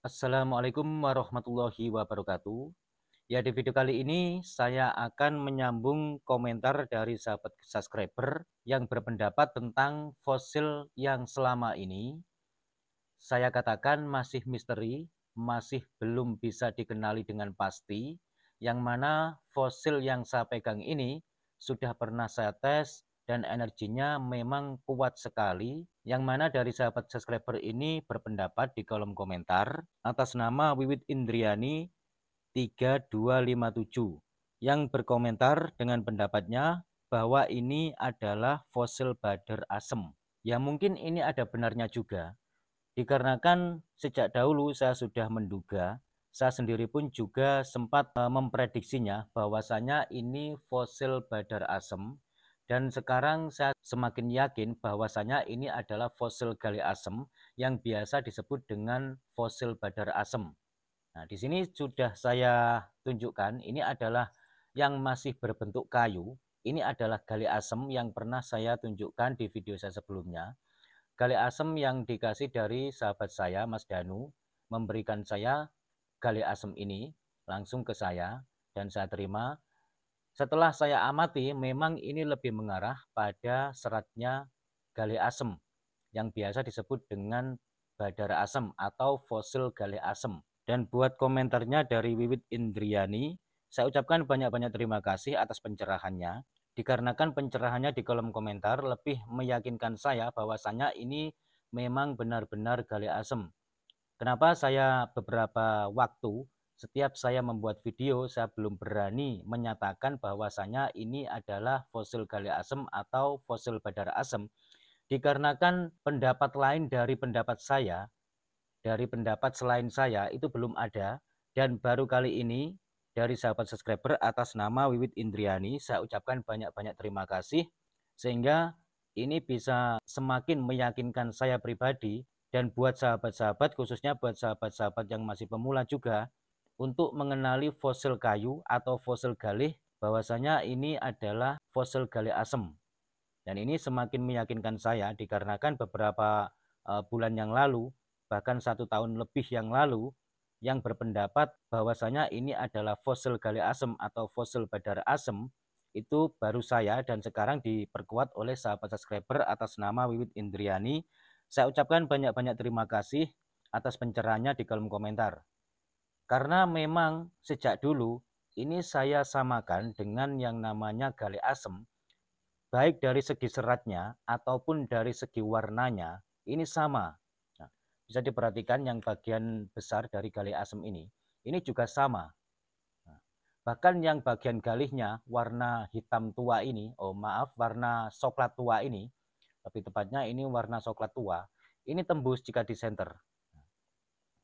Assalamualaikum warahmatullahi wabarakatuh. Ya, di video kali ini saya akan menyambung komentar dari sahabat subscriber yang berpendapat tentang fosil yang selama ini saya katakan masih misteri, masih belum bisa dikenali dengan pasti, yang mana fosil yang saya pegang ini sudah pernah saya tes dan energinya memang kuat sekali, yang mana dari sahabat subscriber ini berpendapat di kolom komentar atas nama Wiwit Indriani 3257 yang berkomentar dengan pendapatnya bahwa ini adalah fosil badar asem. Ya mungkin ini ada benarnya juga, dikarenakan sejak dahulu saya sudah menduga, saya sendiri pun juga sempat memprediksinya bahwasanya ini fosil badar asem, dan sekarang saya semakin yakin bahwasanya ini adalah fosil gali asem yang biasa disebut dengan fosil badar asem. Nah, di sini sudah saya tunjukkan, ini adalah yang masih berbentuk kayu. Ini adalah gali asem yang pernah saya tunjukkan di video saya sebelumnya. Gali asem yang dikasih dari sahabat saya, Mas Danu, memberikan saya gali asem ini langsung ke saya dan saya terima. Setelah saya amati, memang ini lebih mengarah pada seratnya gali asem yang biasa disebut dengan badara asem atau fosil gali asem. Dan buat komentarnya dari Wiwit Indriani, saya ucapkan banyak-banyak terima kasih atas pencerahannya. Dikarenakan pencerahannya di kolom komentar lebih meyakinkan saya bahwasanya ini memang benar-benar gali asem. Kenapa saya beberapa waktu setiap saya membuat video saya belum berani menyatakan bahwasanya ini adalah fosil gali asem atau fosil badar asem, dikarenakan pendapat lain dari pendapat saya, dari pendapat selain saya itu belum ada, dan baru kali ini dari sahabat subscriber atas nama Wiwit Indriani saya ucapkan banyak-banyak terima kasih, sehingga ini bisa semakin meyakinkan saya pribadi dan buat sahabat-sahabat, khususnya buat sahabat-sahabat yang masih pemula juga, untuk mengenali fosil kayu atau fosil galih bahwasanya ini adalah fosil galih asem. Dan ini semakin meyakinkan saya dikarenakan beberapa bulan yang lalu, bahkan 1 tahun lebih yang lalu, yang berpendapat bahwasanya ini adalah fosil gali asem atau fosil badar asem, itu baru saya, dan sekarang diperkuat oleh sahabat subscriber atas nama Wiwit Indriani. Saya ucapkan banyak-banyak terima kasih atas pencerahannya di kolom komentar. Karena memang sejak dulu ini saya samakan dengan yang namanya gali asem, baik dari segi seratnya ataupun dari segi warnanya, ini sama. Nah, bisa diperhatikan yang bagian besar dari gali asem ini juga sama. Nah, bahkan yang bagian galihnya warna hitam tua ini, oh maaf, warna coklat tua ini, lebih tepatnya ini warna coklat tua, ini tembus jika disenter.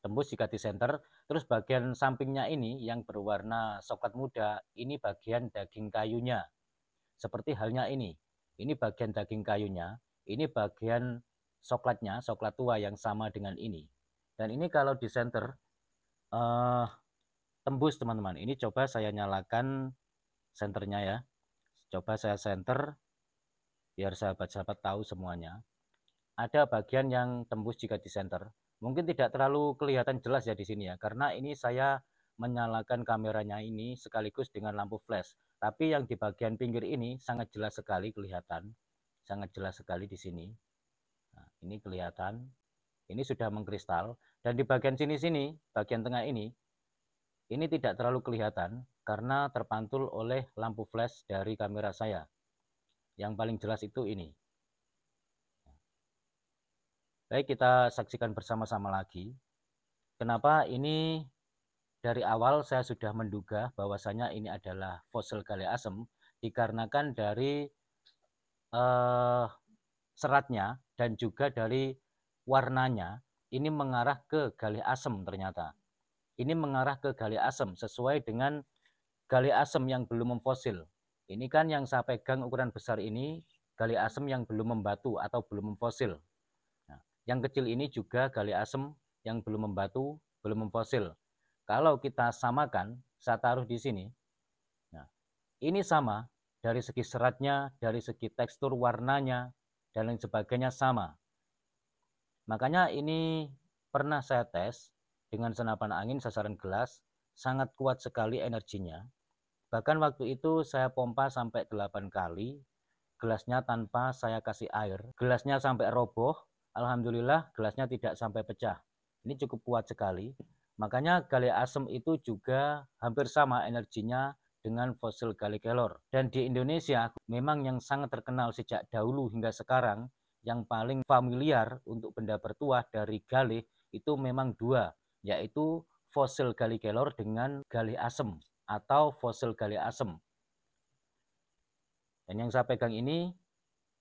Tembus jika disenter, terus bagian sampingnya ini yang berwarna coklat muda, ini bagian daging kayunya. Seperti halnya ini bagian daging kayunya, ini bagian coklatnya, coklat tua yang sama dengan ini. Dan ini kalau di center tembus teman-teman. Ini coba saya nyalakan senternya ya. Coba saya center biar sahabat-sahabat tahu semuanya. Ada bagian yang tembus jika di center. Mungkin tidak terlalu kelihatan jelas ya di sini ya, karena ini saya menyalakan kameranya ini sekaligus dengan lampu flash. Tapi yang di bagian pinggir ini sangat jelas sekali kelihatan, sangat jelas sekali di sini. Nah, ini kelihatan, ini sudah mengkristal. Dan di bagian sini-sini, bagian tengah ini tidak terlalu kelihatan karena terpantul oleh lampu flash dari kamera saya. Yang paling jelas itu ini. Baik, kita saksikan bersama-sama lagi. Kenapa ini dari awal saya sudah menduga bahwasanya ini adalah fosil gali asem, dikarenakan dari seratnya dan juga dari warnanya ini mengarah ke gali asem ternyata. Ini mengarah ke gali asem sesuai dengan gali asem yang belum memfosil. Ini kan yang saya pegang ukuran besar ini gali asem yang belum membatu atau belum memfosil. Nah, yang kecil ini juga gali asem yang belum membatu, belum memfosil. Kalau kita samakan, saya taruh di sini. Nah, ini sama dari segi seratnya, dari segi tekstur warnanya, dan lain sebagainya sama. Makanya ini pernah saya tes dengan senapan angin sasaran gelas, sangat kuat sekali energinya. Bahkan waktu itu saya pompa sampai 8 kali, gelasnya tanpa saya kasih air. Gelasnya sampai roboh, alhamdulillah gelasnya tidak sampai pecah. Ini cukup kuat sekali. Makanya Gallia Asem itu juga hampir sama energinya dengan fosil Gallia Kelor. Dan di Indonesia memang yang sangat terkenal sejak dahulu hingga sekarang, yang paling familiar untuk benda bertuah dari Galih itu memang dua, yaitu fosil Gallia Kelor dengan Gallia Asem atau fosil Gallia Asem. Dan yang saya pegang ini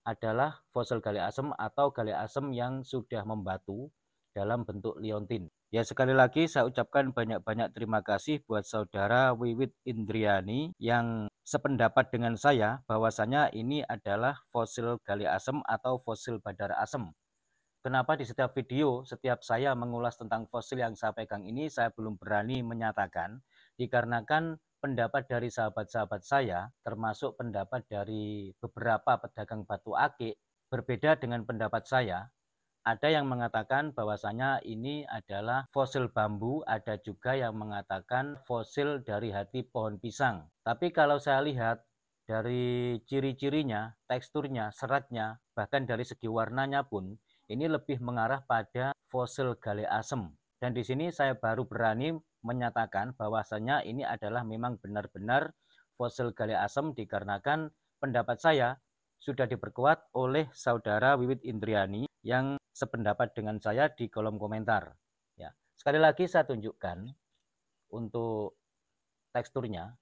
adalah fosil Gallia Asem atau Gallia Asem yang sudah membatu dalam bentuk liontin. Ya, sekali lagi saya ucapkan banyak-banyak terima kasih buat saudara Wiwit Indriani yang sependapat dengan saya bahwasanya ini adalah fosil Gallia Asem atau fosil Badar Asem. Kenapa di setiap video, setiap saya mengulas tentang fosil yang saya pegang ini, saya belum berani menyatakan, dikarenakan pendapat dari sahabat-sahabat saya, termasuk pendapat dari beberapa pedagang batu akik, berbeda dengan pendapat saya. Ada yang mengatakan bahwasanya ini adalah fosil bambu, ada juga yang mengatakan fosil dari hati pohon pisang. Tapi kalau saya lihat dari ciri-cirinya, teksturnya, seratnya, bahkan dari segi warnanya pun, ini lebih mengarah pada fosil Gallia Asem. Dan di sini saya baru berani menyatakan bahwasanya ini adalah memang benar-benar fosil Gallia Asem, dikarenakan pendapat saya sudah diperkuat oleh saudara Wiwit Indriani yang sependapat dengan saya di kolom komentar. Ya, sekali lagi saya tunjukkan untuk teksturnya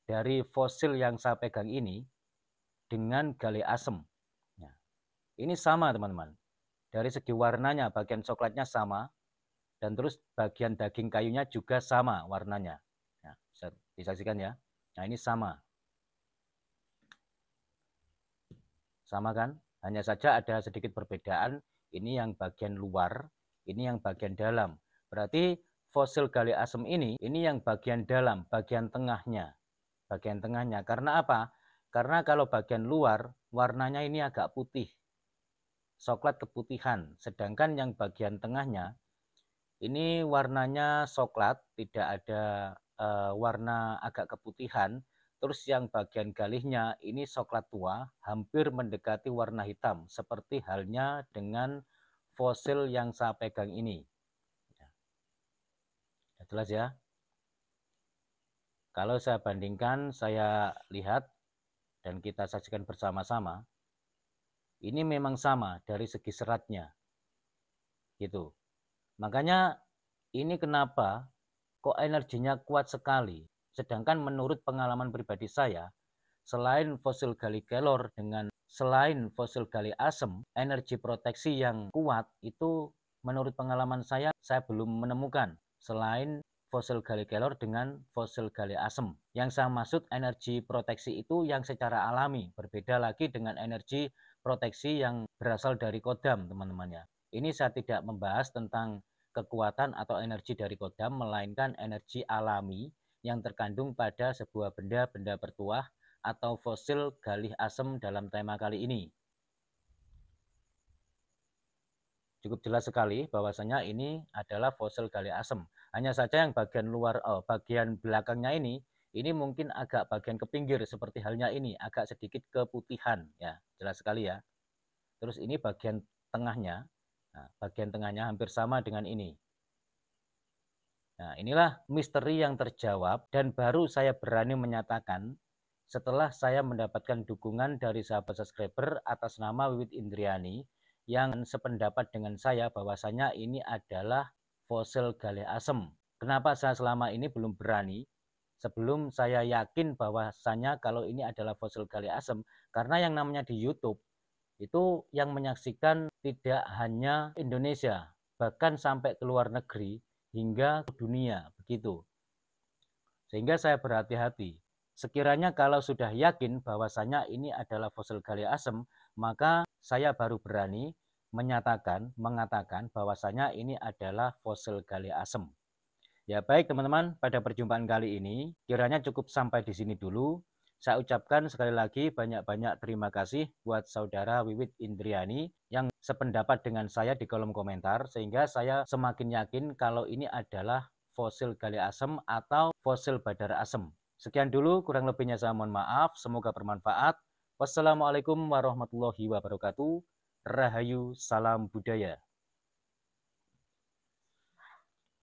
dari fosil yang saya pegang ini dengan Gallia Asem. Ya, ini sama teman-teman. Dari segi warnanya bagian coklatnya sama, dan terus bagian daging kayunya juga sama warnanya. Nah, bisa disaksikan ya. Nah, ini sama. Sama kan? Hanya saja ada sedikit perbedaan. Ini yang bagian luar, ini yang bagian dalam. Berarti fosil Gallia Asem ini yang bagian dalam, bagian tengahnya. Bagian tengahnya. Karena apa? Karena kalau bagian luar, warnanya ini agak putih. Coklat keputihan. Sedangkan yang bagian tengahnya, ini warnanya coklat, tidak ada warna agak keputihan. Terus yang bagian galihnya ini coklat tua, hampir mendekati warna hitam, seperti halnya dengan fosil yang saya pegang ini. Jelas ya? Kalau saya bandingkan, saya lihat, dan kita saksikan bersama-sama, ini memang sama dari segi seratnya. Gitu. Makanya ini kenapa kok energinya kuat sekali. Sedangkan menurut pengalaman pribadi saya, selain fosil Gallia Kelor selain fosil Gallia Asem, energi proteksi yang kuat itu menurut pengalaman saya belum menemukan selain fosil Gallia Kelor dengan fosil Gallia Asem. Yang saya maksud energi proteksi itu yang secara alami, berbeda lagi dengan energi proteksi yang berasal dari kodam, teman-teman ya. Ini saya tidak membahas tentang kekuatan atau energi dari kodam, melainkan energi alami yang terkandung pada sebuah benda-benda bertuah atau fosil Gallia Asem dalam tema kali ini. Cukup jelas sekali bahwasanya ini adalah fosil Gallia Asem. Hanya saja yang bagian luar, bagian belakangnya ini mungkin agak bagian ke pinggir seperti halnya ini, agak sedikit keputihan ya, jelas sekali ya. Terus ini bagian tengahnya. Nah, bagian tengahnya hampir sama dengan ini. Nah, inilah misteri yang terjawab dan baru saya berani menyatakan setelah saya mendapatkan dukungan dari sahabat subscriber atas nama Wiwit Indriani yang sependapat dengan saya bahwasanya ini adalah fosil Gallia Asem. Kenapa saya selama ini belum berani? Sebelum saya yakin bahwasanya kalau ini adalah fosil Gallia Asem, karena yang namanya di YouTube itu yang menyaksikan tidak hanya Indonesia, bahkan sampai ke luar negeri hingga ke dunia, begitu. Sehingga saya berhati-hati. Sekiranya kalau sudah yakin bahwasanya ini adalah fosil Gallia Asem, maka saya baru berani mengatakan bahwasanya ini adalah fosil Gallia Asem. Ya baik teman-teman, pada perjumpaan kali ini kiranya cukup sampai di sini dulu. Saya ucapkan sekali lagi banyak-banyak terima kasih buat saudara Wiwit Indriani yang sependapat dengan saya di kolom komentar, sehingga saya semakin yakin kalau ini adalah fosil gali asem atau fosil badar asem. Sekian dulu, kurang lebihnya saya mohon maaf, semoga bermanfaat. Wassalamualaikum warahmatullahi wabarakatuh. Rahayu, salam budaya.